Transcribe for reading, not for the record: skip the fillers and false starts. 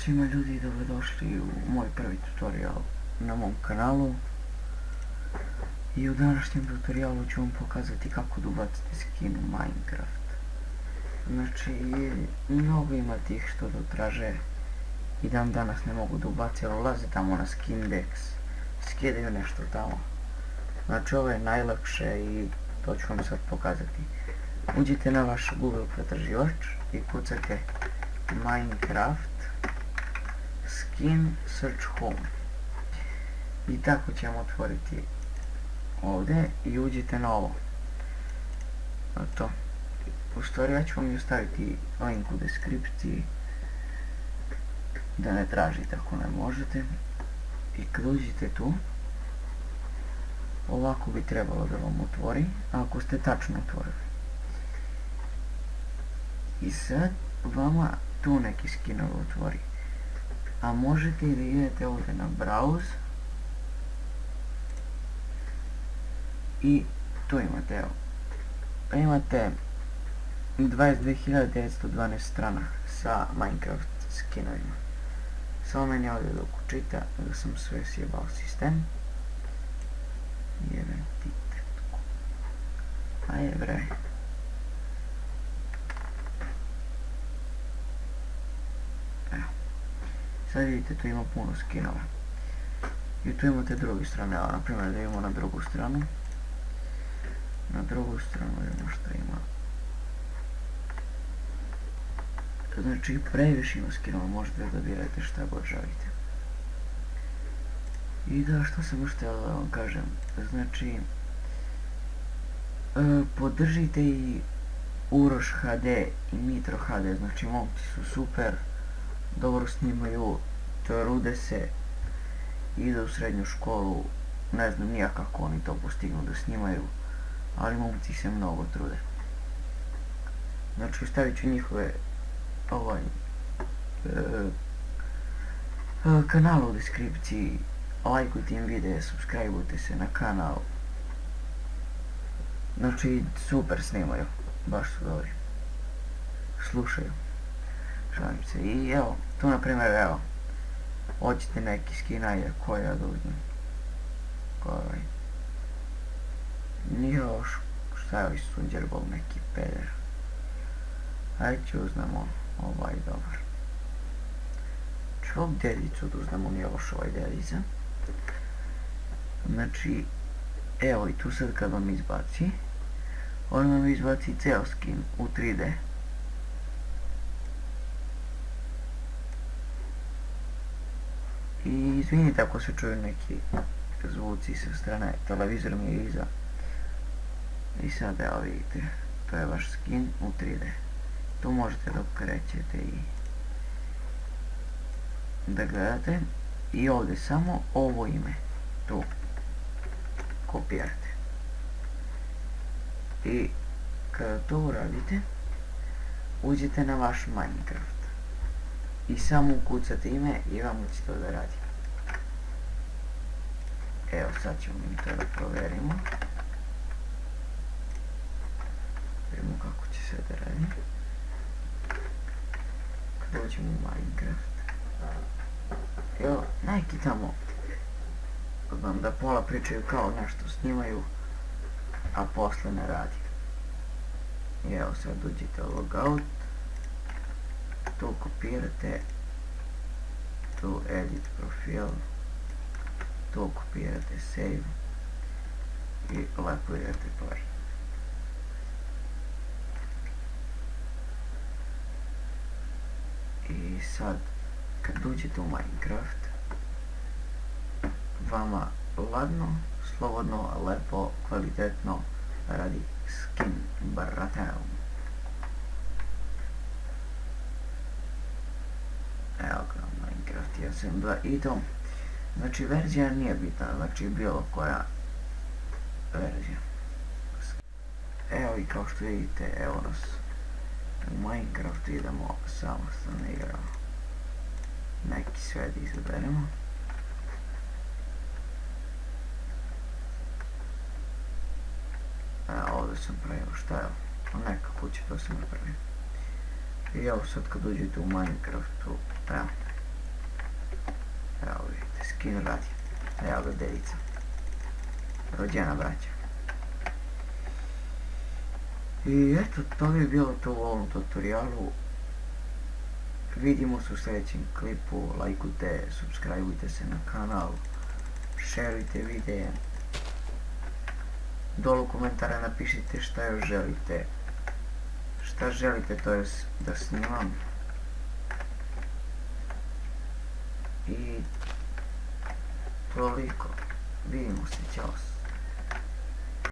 svima ljudi, dobrodošli u moj prvi tutorial na mom kanalu. I u današnjem tutorialu ću vam pokazati kako da ubacite skin u Minecraft. Znači, mnogo ima tih što to traže i dan danas ne mogu da ubaci, ali ulaze tamo na Skindex, skidaju nešto tamo. Znači, ovo je najlakše i to ću vam sad pokazati. Uđite na vaš Google pretraživač i kucate Minecraft Skin Search Home. I tako ćemo otvoriti ovdje i uđite na ovo. To. U stvari ja ću vam ostaviti link u deskripciji da ne tražite ako ne možete. I kad uđete tu, ovako bi trebalo da vam otvori, ako ste tačno otvorili. I sad vama tu neki skinove otvori. A možete i da idete ovdje na Browse i tu imate, evo, imate 22.912 strana sa Minecraft skinovima. Samo meni ovdje dok učita da sam sve sjebao sistem. Jebem ti tetku. Ajde bre. Evo. Sad vidite tu ima puno skinova. I tu imate druge strane, evo na primjer da imamo na drugu stranu. Na drugu stranu vidimo što ima. Znači previše ima skinova, možete da birate šta god želite. I da, što sam još htjela da vam kažem, znači podržite i Uroš HD i Mitro HD, znači momci su super, dobro snimaju, trude se, idu u srednju školu, ne znam nija kako oni to postignu da snimaju, ali momci se mnogo trude. Znači stavit ću njihove kanal u deskripciji, lajkujte im videe, subscribeujte se na kanal. Znači super snimaju, baš su dobri, slušaju, šalim se. I evo, tu na primjer, evo, hoćete neki skin, ajde, koji ja da uzmem, koji, nije još, šta je ovaj Sunđerbol, neki peder, ajde ću uzmemo ovaj dobar. Čovjek dedicu da uzmemo, nije loš ovaj dedica. Znači, evo i tu sad kad vam izbaci, on vam izbaci ceo skin u 3D. I izvinite ako se čuju neki zvuci sa strane, televizor mi je iza. I sad evo vidite, to je vaš skin u 3D. Tu možete da krećete i da gledate. I ovdje samo ovo ime tu kopirate. I kada to uradite, uđete na vaš Minecraft i samo ukucate ime i vam će to da radi. Evo sad ćemo mi to da proverimo. Vidimo kako će sve da radi. Kad uđemo u Minecraft, evo neki tamo vam da pola pričaju kao nešto snimaju, a posle ne radi. I evo sad uđite u logout, tu kopirate, tu edit profil, tu kopirate save i lepo idete play. I sad kad uđete u Minecraft, vama ladno, slobodno, lepo, kvalitetno radi skin, bratav. Evo ga, Minecraft 1.2 i to. Znači verzija nije bitna, znači bilo koja verzija. Evo i kao što vidite, evo nas u Minecraftu, idemo samostalno igramo. Neki sve da izaberemo. Ovdje sam pravio šta je, neka kuća, to sam napravio. I evo sad kad uđete u Minecraftu, evo, skin radi. Evo ga Devica. Rođena braća. I eto, to bi bilo to u ovom tutorialu. Vidimo se u sljedećem klipu, lajkujte, subscribeujte se na kanal, šerujte videe. Dolu u komentare napišite šta još želite. Šta želite to je da snimam. I toliko. Vidimo se, ćao.